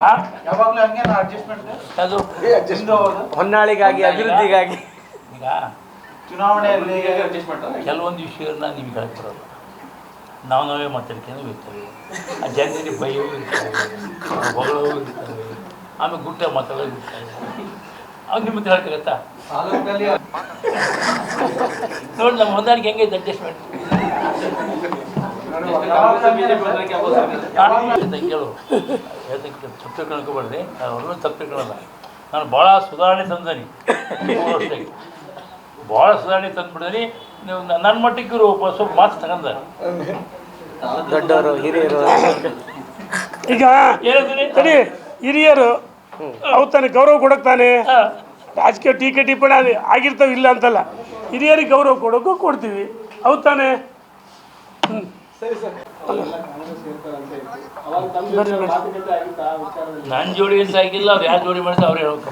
ಯಾವಾಗಲೂ ಹಂಗೆ ಅಡ್ಜಸ್ಟ್ಮೆಂಟ್ ಅದು ಹೊನ್ನಾಳಿಗಾಗಿ ಅಭಿವೃದ್ಧಿಗಾಗಿ ಈಗ ಚುನಾವಣೆಯಲ್ಲಿ ಕೆಲವೊಂದು ವಿಷಯಗಳನ್ನ ನಿಮ್ಗೆ ಹೇಳಕ್ಕೆ ಬರೋಲ್ಲ. ನಾವೇ ಮಾತಾಡ್ಕೊಂಡು ಇರ್ತೇವೆ, ಆ ಜನರಿಗೆ ಭಯವೂ ಇರ್ತವೆ, ಹೊಗಳವೂ ಇರ್ತವೆ, ಆಮೇಲೆ ಗುಟ್ಟ ಮಾತಾಡೋದು ಇರ್ತವೆ. ಅವ್ನು ನಿಮ್ಮ ಹತ್ರ ಹೇಳ್ತಾಗತ್ತಾ ನೋಡಿ ನಮ್ಮ ಹೊಂದಾಣಿಕೆ ಹೆಂಗೈತೆ ಅಡ್ಜಸ್ಟ್ಮೆಂಟ್ ಕೇಳು ಹೇಳ್ತಕ್ಕೆ ತಪ್ಪು ಕಳ್ಕೊಬೇಡ್ರಿ, ಅವ್ರನ್ನೂ ತಪ್ಪು ಕಳ್ಕೊಳ್ಳಲ್ಲ. ನಾನು ಭಾಳ ಸುಧಾರಣೆ ತಂದೀನಿ, 3 ವರ್ಷಕ್ಕೆ ಭಾಳ ಸುಧಾರಣೆ ತಂದುಬಿಡ್ತೀನಿ. ನೀವು ನನ್ನ ಮಟ್ಟಿಗೆ ಸ್ವಲ್ಪ ಮಾತು ತಗೊಂಡ ದೊಡ್ಡವರು ಹಿರಿಯರು ಈಗ ಸರಿ ಹಿರಿಯರು ಅವು ತಾನೆ ಗೌರವ ಕೊಡಕ್ತಾನೆ. ರಾಜಕೀಯ ಟೀಕೆ ಟಿಪ್ಪಣಿ ಅದು ಆಗಿರ್ತಾವೆ, ಇಲ್ಲ ಅಂತಲ್ಲ. ಹಿರಿಯರಿಗೆ ಗೌರವ ಕೊಡೋಕ್ಕೂ ಕೊಡ್ತೀವಿ, ಅವು ತಾನೆ. ನನ್ನ ಜೋಡಿ ಅಂತ ಆಗಿಲ್ಲ, ಅವ್ರು ಯಾರು ಜೋಡಿ ಮಾಡಿದ್ರೆ ಅವ್ರು ಹೇಳ್ಬೇಕು,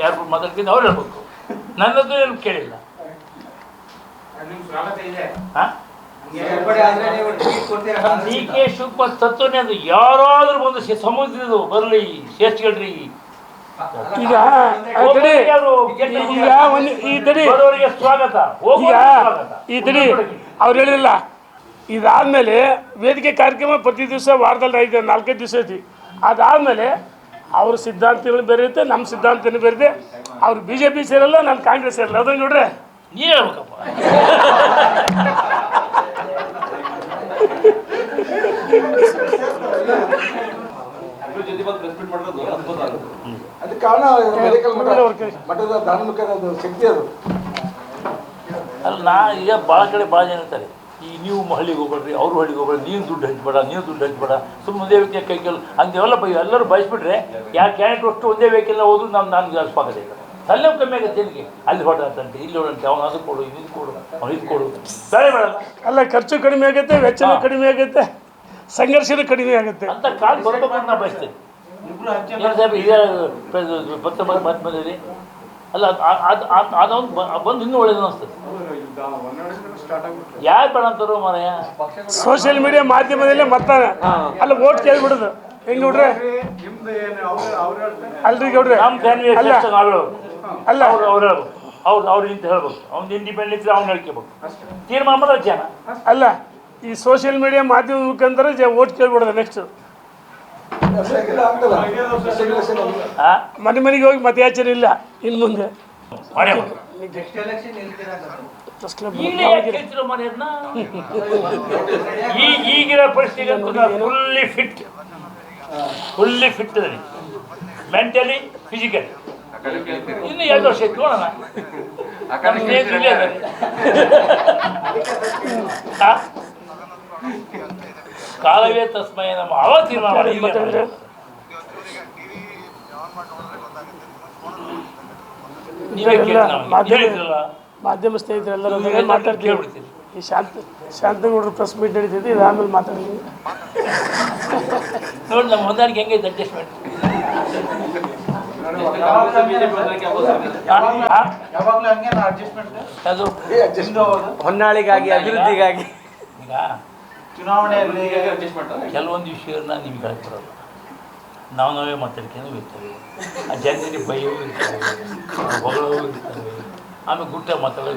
ಯಾರು ಮಾತಾಡ್ತಿದ್ದು ಅವ್ರು ಹೇಳ್ಬೇಕು. ನನ್ನದು ಏನು ಕೇಳಿಲ್ಲ. ಡಿ ಕೆ ಶಿವಕುಮಾರ್ ತತ್ವನೇ ಅದು. ಯಾರಾದ್ರೂ ಬಂದು ಸಮುದ್ರದು ಬರಲಿ ಶ್ರೇಷ್ಠಗಳ್ರಿ. ಈಗ ಬರೋರಿಗೆ ಸ್ವಾಗತ, ಈ ತಡಿ ಅವ್ರು ಹೇಳಿಲ್ಲ. ಇದಾದ್ಮೇಲೆ ವೇದಿಕೆ ಕಾರ್ಯಕ್ರಮ ಪ್ರತಿ ದಿವಸ ವಾರದಲ್ಲಿ 4-5 ದಿವಸ ಐತಿ. ಅದಾದಮೇಲೆ ಅವ್ರ ಸಿದ್ಧಾಂತಗಳು ಬೇರೆ ಇರುತ್ತೆ, ನಮ್ಮ ಸಿದ್ಧಾಂತನೂ ಬೇರೆ ಇದೆ. ಅವ್ರು BJP ಸೇರಲ್ಲ, ನಾನು ಕಾಂಗ್ರೆಸ್ ಸೇರಲ್ಲ. ಅದನ್ನು ನೋಡ್ರೆ ನೀನು ಹೇಳ್ಬೇಕಪ್ಪ. ಅದಕ್ಕೆ ಕಾರಣ ಮಠದ ಧಾರ್ಮಿಕದ ಶಕ್ತಿ ಅದು. ಅಲ್ಲ, ನಾ ಈಗ ಭಾಳ ಕಡೆ ಭಾಳ ಜನ ಇರ್ತಾರೆ, ಈ ನೀವು ಹಳ್ಳಿಗೆ ಹೋಗ್ಬೇಡ್ರಿ, ಅವ್ರು ಹಳ್ಳಿಗೆ ಹೋಗ್ಬೇಡ್ರಿ, ನೀನು ದುಡ್ಡು ಹಂಚ್ಬೇಡ, ನೀವು ದುಡ್ಡು ಹಂಚ್ಬೇಡ, ಸುಮ್ಮನೆ ಒಂದೇ ವ್ಯಕ್ತಿಯ ಕೈಕೆಲ್ಲ ಹಂಗೆಲ್ಲ ಎಲ್ಲರೂ ಬಯಸ್ಬಿಟ್ರೆ ಯಾರು ಕ್ಯಾಂಡಿಡೇಟ್ ಅಷ್ಟು ಒಂದೇ ವೆಹಿಕಲ್ ಹೋದ್ರು ನಾನು ಸ್ವಾಗತ ಇಲ್ಲ. ಅಲ್ಲೇ ಕಮ್ಮಿ ಆಗುತ್ತೆ ನಿನಗೆ. ಅಲ್ಲಿ ಹೊಡಂತೆ, ಇಲ್ಲಿ ಹೊಡಂತೆ, ಅವ್ನು ಅದು ಕೊಡು, ಇದು ಕೊಡು, ಅವ್ನು ಇದು ಕೊಡು, ಬೇಡ ಬೇಡಲ್ಲ. ಅಲ್ಲ, ಖರ್ಚು ಕಡಿಮೆ ಆಗುತ್ತೆ, ವೆಚ್ಚನೂ ಕಡಿಮೆ ಆಗುತ್ತೆ, ಸಂಘರ್ಷನೂ ಕಡಿಮೆ ಆಗುತ್ತೆ ಅಂತ ಕಾಲ ಬರ್ಬೇಕು ಅಂತ ನಾ ಬಯಸ್ತೇನೆ. ಸಾಹೇಬ್ ಇದೇ ಬಂದಿರಿ ಅಲ್ಲ, ಅದೊಂದು ಬಂದು ಇನ್ನೂ ಒಳ್ಳೇದು ಅನಿಸ್ತದೆ. ಯಾರು ಬೇಡ ಅಂತಾರೋ ಮಾರಾಯ. ಸೋಷಿಯಲ್ ಮೀಡಿಯಾ ಮಾಧ್ಯಮದಲ್ಲೇ ಮತ್ತಾನೆ ಅಲ್ಲ ಓಟ್ ಕೇಳ್ಬಿಡೋದು. ಹೆಂಗ್ ನೋಡ್ರೆ ಅಲ್ರಿ ಗೌಡ್ರೆ, ನಮ್ಮ ಫ್ಯಾಮಿಲಿ ಅಲ್ಲ ಅಲ್ಲ ಅವ್ರು ಹೇಳ್ಬೇಕು, ಅವ್ರು ನಿಂತು ಹೇಳ್ಬೇಕು, ಅವ್ನು ಇಂಡಿಪೆಂಡೆಂಟ್ ಇದ್ರೆ ಅವ್ನು ಹೇಳ್ಕೋಬೇಕು. ತೀರ್ಮಾನ ಮಾಡಿದ್ರೆ ಜನ ಅಲ್ಲ, ಈ ಸೋಷಿಯಲ್ ಮೀಡಿಯಾ ಮಾಧ್ಯಮ ಮುಖಾಂತರ ಓಟ್ ಕೇಳ್ಬಿಡೋದು. ನೆಕ್ಸ್ಟ್ ಮನೆ ಮನೆಗೆ ಹೋಗಿ ಮತಯಾಚನೆ ಇಲ್ಲ ಇನ್ನು ಮುಂದೆ. ಈಗಿನ ಪರಿಸ್ಥಿತಿ ಫುಲ್ಲಿ ಫಿಟ್ ಅದ, ಮೆಂಟಲಿ ಫಿಸಿಕಲಿ. ಇನ್ನು 2 ವರ್ಷ ಇತ್ತು ನೋಡೋಣ. ನಮ್ಮ ಸ್ನೇಹಿತರು ಇಲ್ಲೇ ಅದಾರೆ. ಕಾಲವೇ ತಸ್ಮಯ ನಮ್ಮ ಅವ ತೀರ್ಮಾನ ಮಾಧ್ಯಮ ಸ್ನೇಹಿತರೆಲ್ಲರೂ ಮಾತಾಡ್ತೀವಿ. ಈ ಶಾಂತಗೌಡರು ಪ್ರೆಸ್ ಮೀಟ್ ನಡೀತಿದ್ದೆ, ಇದು ಆಮೇಲೆ ಮಾತಾಡ್ತೀವಿ. ನೋಡಿ ನಮ್ಮ ಹೊಂದಾಣಿಕೆ ಹೆಂಗೈತೆ ಅಡ್ಜಸ್ಟ್ಮೆಂಟ್. ಯಾವಾಗಲೂ ಹಂಗೆ ಅಡ್ಜಸ್ಟ್ಮೆಂಟ್ ಅದು ಹೊನ್ನಾಳಿಗಾಗಿ ಅಭಿವೃದ್ಧಿಗಾಗಿ. ಈಗ ಚುನಾವಣೆಯಲ್ಲಿ ಕೆಲವೊಂದು ವಿಷಯಗಳನ್ನ ನಿಮ್ಗೆ ಹೇಳಕ್ಕೆ ಬರೋಲ್ಲ. ನಾವೇ ಮಾತಾಡ್ಕೊಂಡು ಇರ್ತೇವೆ, ಆ ಜನರಿಗೆ ಭಯವೂ ಇರ್ತವೆ, ಹೊಗಳವೂ ಇರ್ತವೆ, ಆಮೇಲೆ ಗುಟ್ಟ ಮಾತಾಡೋದು